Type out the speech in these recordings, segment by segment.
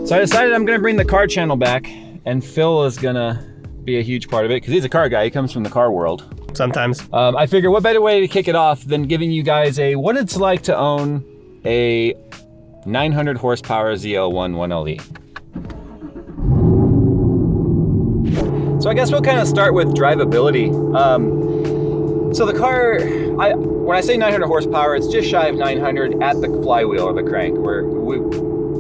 So I decided I'm gonna bring the car channel back, and Phil is gonna be a huge part of it because he's a car guy. He comes from the car world. Sometimes. I figure what better way to kick it off than giving you guys what it's like to own a 900 horsepower ZL1 1LE. So I guess we'll kind of start with drivability. So the car, when I say 900 horsepower, it's just shy of 900 at the flywheel or the crank.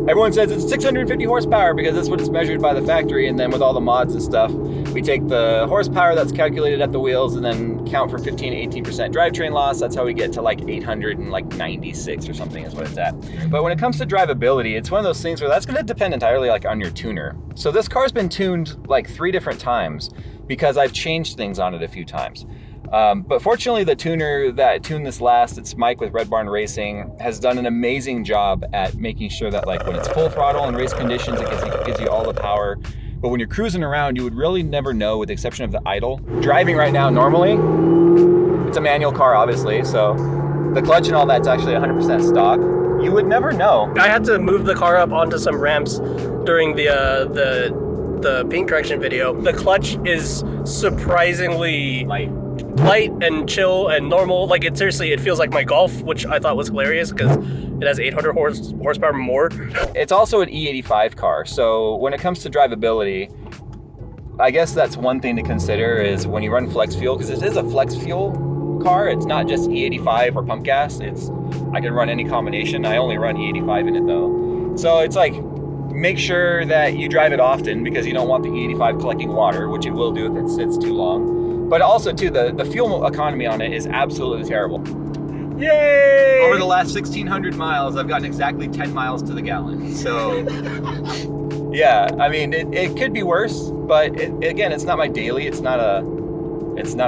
Everyone says it's 650 horsepower because that's what it's measured by the factory, and then with all the mods and stuff, we take the horsepower that's calculated at the wheels and then count for 15 to 18% drivetrain loss. That's how we get to like 896 or something is what it's at. But when it comes to drivability, it's one of those things where that's gonna depend entirely like on your tuner. So this car's been tuned like 3 different times because I've changed things on it a few times. But fortunately, the tuner that tuned this last, it's Mike with Red Barn Racing, has done an amazing job at making sure that like when it's full throttle in race conditions, it gives you all the power. But when you're cruising around, you would really never know, with the exception of the idle. Driving right now normally, it's a manual car obviously, so the clutch and all that's actually 100% stock. You would never know. I had to move the car up onto some ramps during the paint correction video. The clutch is surprisingly light and chill and normal. Like it feels like my Golf, which I thought was hilarious because it has 800 horsepower more. It's also an E85 car, so when it comes to drivability, I guess that's one thing to consider is when you run flex fuel, because this is a flex fuel car. It's not just E85 or pump gas. I can run any combination. I only run E85 in it though. So it's like, make sure that you drive it often because you don't want the E85 collecting water, which it will do if it sits too long. But also too, the fuel economy on it is absolutely terrible. Yay! Over the last 1,600 miles, I've gotten exactly 10 miles to the gallon. So yeah, I mean, it could be worse, but again, it's not my daily. It's not a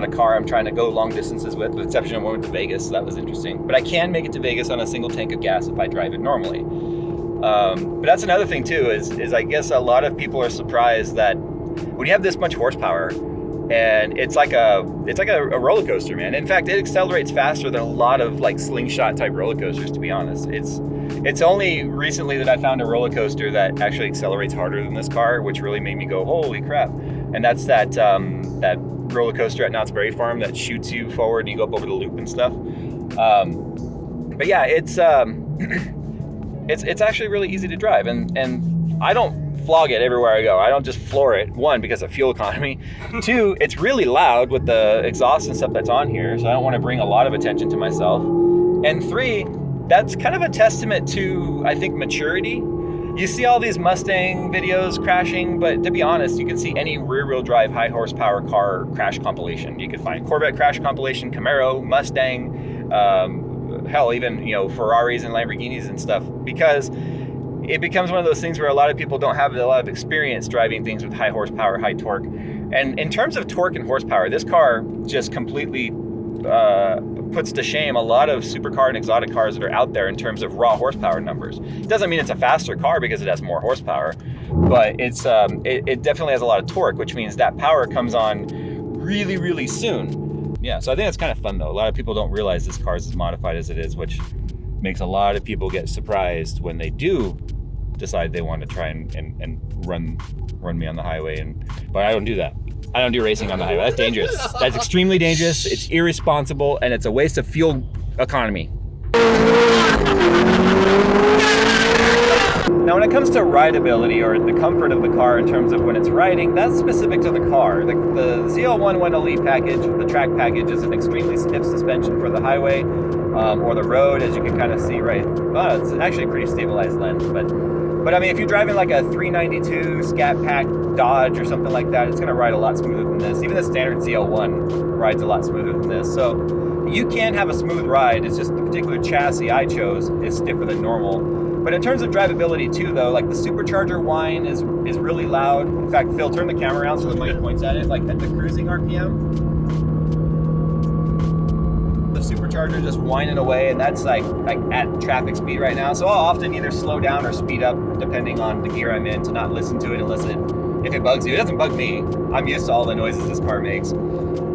car I'm trying to go long distances with the exception of when we went to Vegas. So that was interesting. But I can make it to Vegas on a single tank of gas if I drive it normally. But that's another thing too, is I guess a lot of people are surprised that when you have this much horsepower, and it's like a roller coaster, man. In fact, it accelerates faster than a lot of like slingshot type roller coasters, to be honest. It's only recently that I found a roller coaster that actually accelerates harder than this car, which really made me go, holy crap. And that's that roller coaster at Knott's Berry Farm that shoots you forward and you go up over the loop and stuff. But yeah, it's actually really easy to drive, and I don't flog it everywhere I go. I don't just floor it. 1, because of fuel economy. 2, it's really loud with the exhaust and stuff that's on here, so I don't want to bring a lot of attention to myself. And 3, that's kind of a testament to, I think, maturity. You see all these Mustang videos crashing, but to be honest, you can see any rear-wheel drive, high horsepower car crash compilation. You could find Corvette crash compilation, Camaro, Mustang, hell, even Ferraris and Lamborghinis and stuff, because it becomes one of those things where a lot of people don't have a lot of experience driving things with high horsepower, high torque. And in terms of torque and horsepower, this car just completely puts to shame a lot of supercar and exotic cars that are out there in terms of raw horsepower numbers. It doesn't mean it's a faster car because it has more horsepower, but it definitely has a lot of torque, which means that power comes on really, really soon. Yeah, so I think that's kind of fun though. A lot of people don't realize this car is as modified as it is, which makes a lot of people get surprised when they do decide they want to try and run me on the highway. But I don't do that. I don't do racing on the highway. That's dangerous. That's extremely dangerous. It's irresponsible, and it's a waste of fuel economy. Now, when it comes to rideability or the comfort of the car in terms of when it's riding, that's specific to the car. The ZL1 1LE package, the track package, is an extremely stiff suspension for the highway or the road, as you can kind of see right. Well, it's actually a pretty stabilized lens, but I mean, if you're driving like a 392 Scat Pack Dodge or something like that, it's going to ride a lot smoother than this. Even the standard ZL1 rides a lot smoother than this. So you can have a smooth ride. It's just the particular chassis I chose is stiffer than normal. But in terms of drivability too, though, like the supercharger whine is really loud. In fact, Phil, turn the camera around so the mic points at it. Like at the cruising RPM, the supercharger just whining away, and that's like at traffic speed right now. So I'll often either slow down or speed up depending on the gear I'm in to not listen to it unless if it bugs you. It doesn't bug me. I'm used to all the noises this car makes.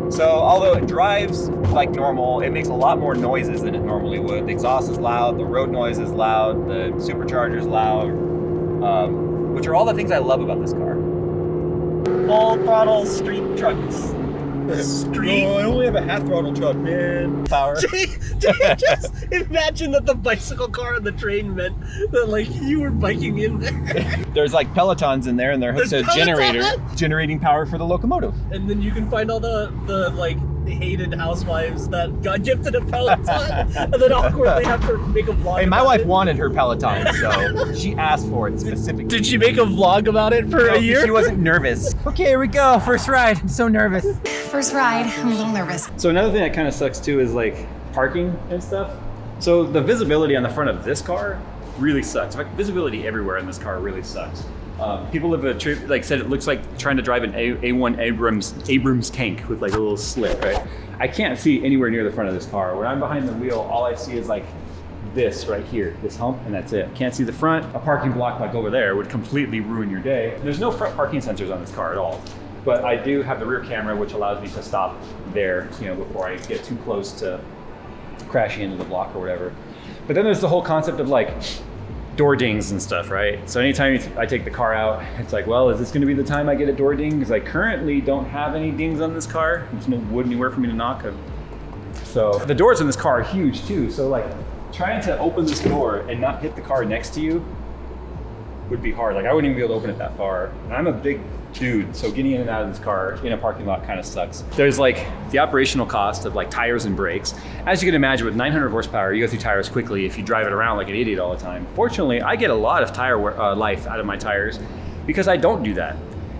So although it drives like normal, it makes a lot more noises than it normally would. The exhaust is loud, the road noise is loud, the supercharger is loud. which are all the things I love about this car. Full throttle street trucks. Street. Oh, I only have a half throttle truck, man. Power. Just imagine that the bicycle car on the train meant that like you were biking in there. There's like Pelotons in there, and they're hooked to a generator, generating power for the locomotive. And then you can find all the like hated housewives that got gifted a Peloton and then awkwardly have to make a vlog. Hey, my about wife it. wanted her Peloton, so she asked for it specifically. Did she make a vlog about it for a year? She wasn't nervous. Okay, here we go. First ride. I'm so nervous. First ride, I'm a little nervous. So another thing that kind of sucks too is like parking and stuff. So the visibility on the front of this car really sucks. In fact, visibility everywhere in this car really sucks. People live a trip, like said, it looks like trying to drive an A1 Abrams tank with like a little slit, right? I can't see anywhere near the front of this car. When I'm behind the wheel, all I see is like this right here, this hump, and that's it. Can't see the front. A parking block like over there would completely ruin your day. There's no front parking sensors on this car at all. But I do have the rear camera, which allows me to stop there, you know, before I get too close to crashing into the block or whatever. But then there's the whole concept of like door dings and stuff, right? So anytime I take the car out, it's like, well, is this gonna be the time I get a door ding? Because I currently don't have any dings on this car. There's no wood anywhere for me to knock. So the doors in this car are huge too. So like trying to open this door and not hit the car next to you would be hard. Like I wouldn't even be able to open it that far. And I'm a big dude, so getting in and out of this car in a parking lot kind of sucks. There's like the operational cost of like tires and brakes. As you can imagine, with 900 horsepower, you go through tires quickly if you drive it around like an idiot all the time. Fortunately, I get a lot of tire life out of my tires because I don't do that.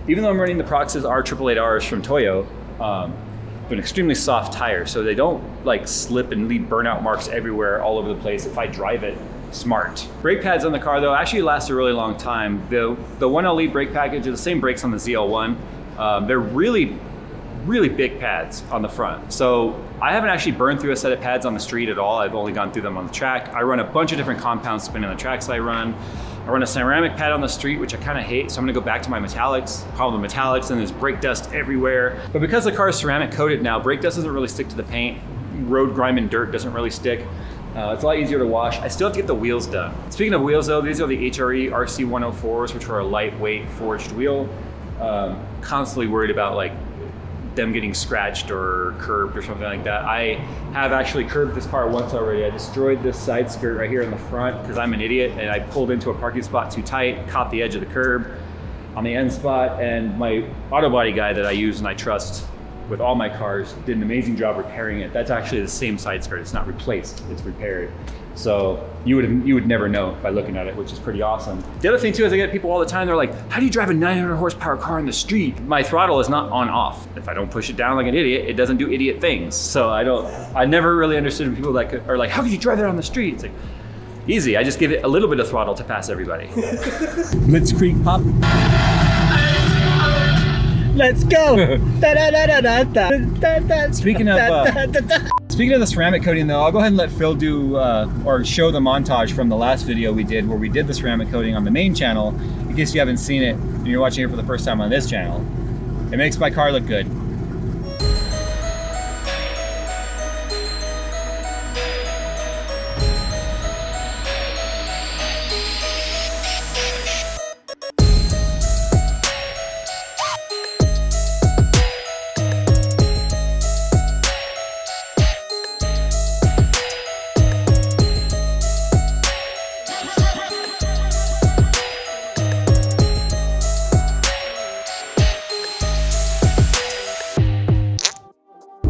Even though I'm running the Proxys R888Rs from Toyo, they're an extremely soft tire, so they don't like slip and leave burnout marks everywhere all over the place if I drive it smart. Brake pads on the car though actually last a really long time. The 1LE brake package are the same brakes on the ZL1. They're really big pads on the front. So I haven't actually burned through a set of pads on the street at all. I've only gone through them on the track. I run a bunch of different compounds depending on the tracks I run. I run a ceramic pad on the street, which I kind of hate, so I'm gonna go back to my metallics. Problem with metallics, and there's brake dust everywhere. But because the car is ceramic coated now, brake dust doesn't really stick to the paint. Road grime and dirt doesn't really stick. It's a lot easier to wash. I still have to get the wheels done. Speaking of wheels though, these are the HRE RC104s, which are a lightweight forged wheel. Constantly worried about like them getting scratched or curbed or something like that. I have actually curbed this car once already. I destroyed this side skirt right here in the front because I'm an idiot and I pulled into a parking spot too tight, caught the edge of the curb on the end spot, and my auto body guy that I use and I trust with all my cars did an amazing job repairing it. That's actually the same side skirt. It's not replaced, it's repaired. So you would never know by looking at it, which is pretty awesome. The other thing too is I get people all the time, they're like, how do you drive a 900 horsepower car in the street? My throttle is not on off. If I don't push it down like an idiot, it doesn't do idiot things. So I never really understood when people that are like, how could you drive that on the street? It's like, easy, I just give it a little bit of throttle to pass everybody. Blitzkrieg pop. Let's go. Speaking of the ceramic coating though, I'll go ahead and let Phil do or show the montage from the last video we did where we did the ceramic coating on the main channel, in case you haven't seen it and you're watching it for the first time on this channel. It makes my car look good.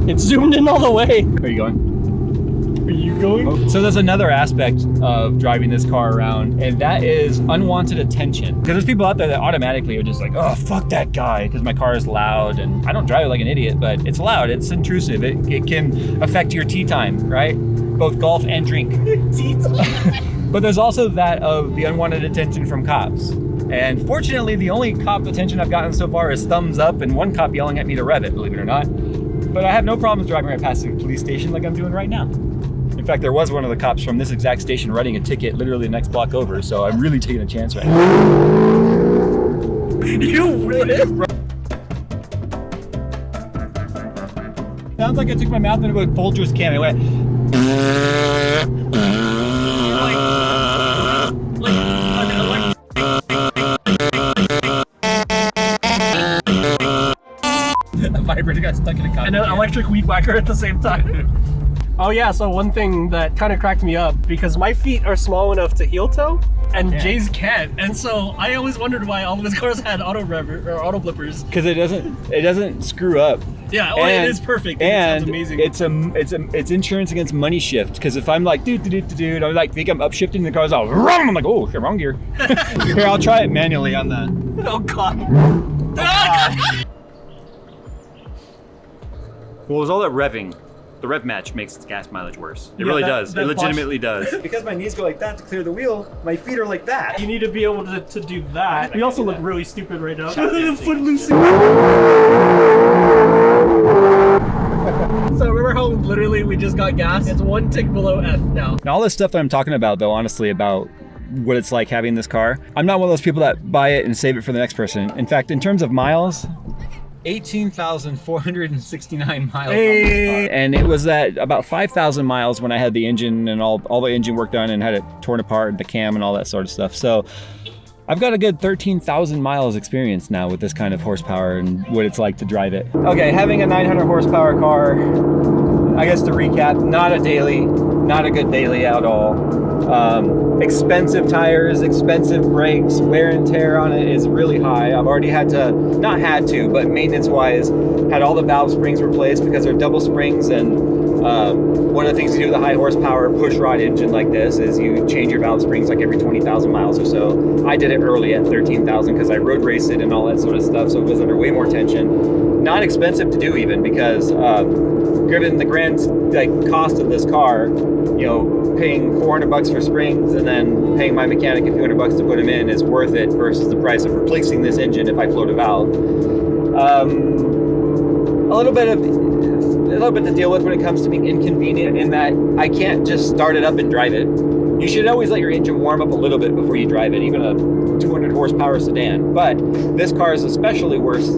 It's zoomed in all the way. Are you going? Are you going? So there's another aspect of driving this car around, and that is unwanted attention. Because there's people out there that automatically are just like, oh, fuck that guy, because my car is loud, and I don't drive it like an idiot, but it's loud, it's intrusive, it can affect your tea time, right? Both golf and drink. Tea time. But there's also that of the unwanted attention from cops. And fortunately, the only cop attention I've gotten so far is thumbs up and one cop yelling at me to rev it, believe it or not. But I have no problems driving right past the police station like I'm doing right now. In fact, there was one of the cops from this exact station writing a ticket literally the next block over, so I'm really taking a chance right now. You really? Sounds like I took my mouth into a Folgers can. It went. Like an electric vibrator got stuck in a cotton and an electric weed whacker at the same time. Oh yeah, so one thing that kind of cracked me up, because my feet are small enough to heel toe, and Jay's can't. And so I always wondered why all of his cars had auto rev or auto blippers. Because it doesn't screw up. Yeah, well, it is perfect. And it sounds amazing. it's insurance against money shift. Because if I'm like dude, I like think I'm upshifting the car's all wrong. I'm like, oh, wrong gear. Here, I'll try it manually on that. Oh god. Well, it was all that revving. The rev match makes the gas mileage worse. It Yeah, really that- does. that It legitimately does. Because my knees go like that to clear the wheel, my feet are like that. You need to be able to do that. We also look really stupid right now. Footloose. So remember how literally we just got gas? It's one tick below F now. And all this stuff that I'm talking about, though, honestly, about what it's like having this car, I'm not one of those people that buy it and save it for the next person. In fact, in terms of miles, 18,469 miles on this car. And it was at about 5,000 miles when I had the engine and all the engine work done and had it torn apart, the cam and all that sort of stuff. So I've got a good 13,000 miles experience now with this kind of horsepower and what it's like to drive it. Okay, having a 900 horsepower car, I guess to recap, not a good daily at all. Expensive tires, expensive brakes, wear and tear on it is really high. I've already but maintenance wise, had all the valve springs replaced because they're double springs, and one of the things you do with a high horsepower push rod engine like this is you change your valve springs like every 20,000 miles or so. I did it early at 13,000 because I road raced it and all that sort of stuff, so it was under way more tension. Not expensive to do even, because given the grand cost of this car, you know, paying $400 for springs and then paying my mechanic a few $100 to put them in is worth it versus the price of replacing this engine if I float a valve. A little bit to deal with when it comes to being inconvenient in that I can't just start it up and drive it. You should always let your engine warm up a little bit before you drive it, even a 200 horsepower sedan. But this car is especially worse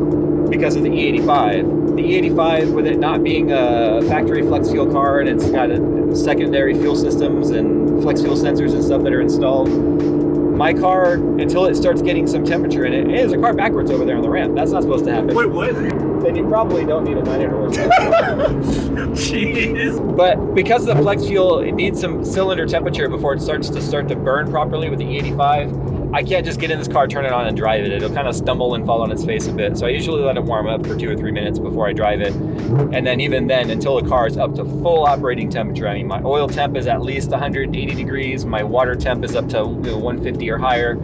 because of the E85. The E85, with it not being a factory flex fuel car, and it's got secondary fuel systems and flex fuel sensors and stuff that are installed. My car, until it starts getting some temperature in it, hey, there's a car backwards over there on the ramp. That's not supposed to happen. Wait, what? Then you probably don't need a 900 horsepower. Jeez. But because of the flex fuel, it needs some cylinder temperature before it starts to burn properly with the E85. I can't just get in this car, turn it on, and drive it. It'll kind of stumble and fall on its face a bit. So I usually let it warm up for 2 or 3 minutes before I drive it. And then even then, until the car is up to full operating temperature, I mean, my oil temp is at least 180 degrees. My water temp is up to 150 or higher.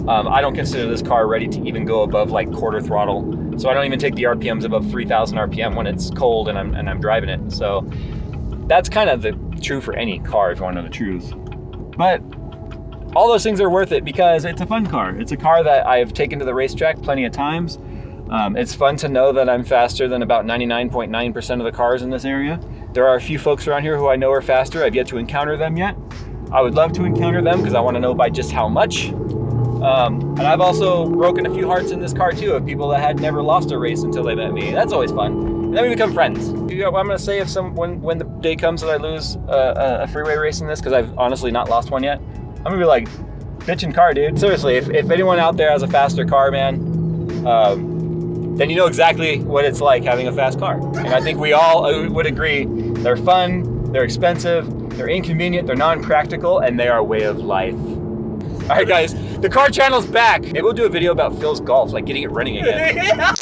I don't consider this car ready to even go above like quarter throttle. So I don't even take the RPMs above 3,000 RPM when it's cold and I'm driving it. So that's kind of true for any car if you want to know the truth. But all those things are worth it because it's a fun car. It's a car that I've taken to the racetrack plenty of times. It's fun to know that I'm faster than about 99.9% of the cars in this area. There are a few folks around here who I know are faster. I've yet to encounter them yet. I would love to encounter them because I want to know by just how much. And I've also broken a few hearts in this car too of people that had never lost a race until they met me. That's always fun. And then we become friends. You know what I'm going to say when the day comes that I lose a freeway race in this, because I've honestly not lost one yet, I'm going to be like, bitchin' car, dude. Seriously, if anyone out there has a faster car, man, then you know exactly what it's like having a fast car. And I think we all would agree they're fun, they're expensive, they're inconvenient, they're non-practical, and they are a way of life. All right, guys, the car channel's back. Maybe we'll do a video about Phil's golf, like getting it running again.